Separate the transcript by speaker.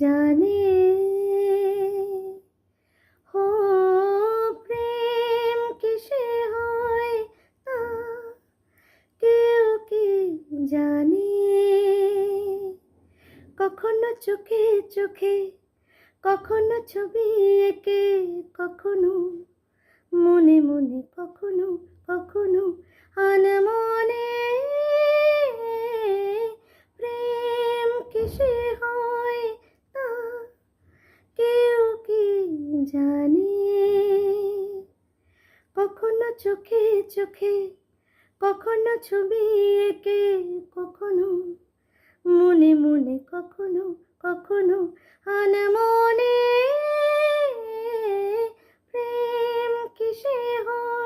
Speaker 1: জানে হো প্রেম কিসে হয় তা কেউ কি জানে। কখনো চোখে চোখে, কখনো ছবি এঁকে, কখনো মনে মনে, কখনো কখনো আনমনে। প্রেম কিসে হয় তা কেউ কি জানে। কখনো চোখে চোখে, কখনো ছবি এঁকে, কখনো মনে মনে, কখনো কখনো আনমনে। প্রেম কিসে হয়।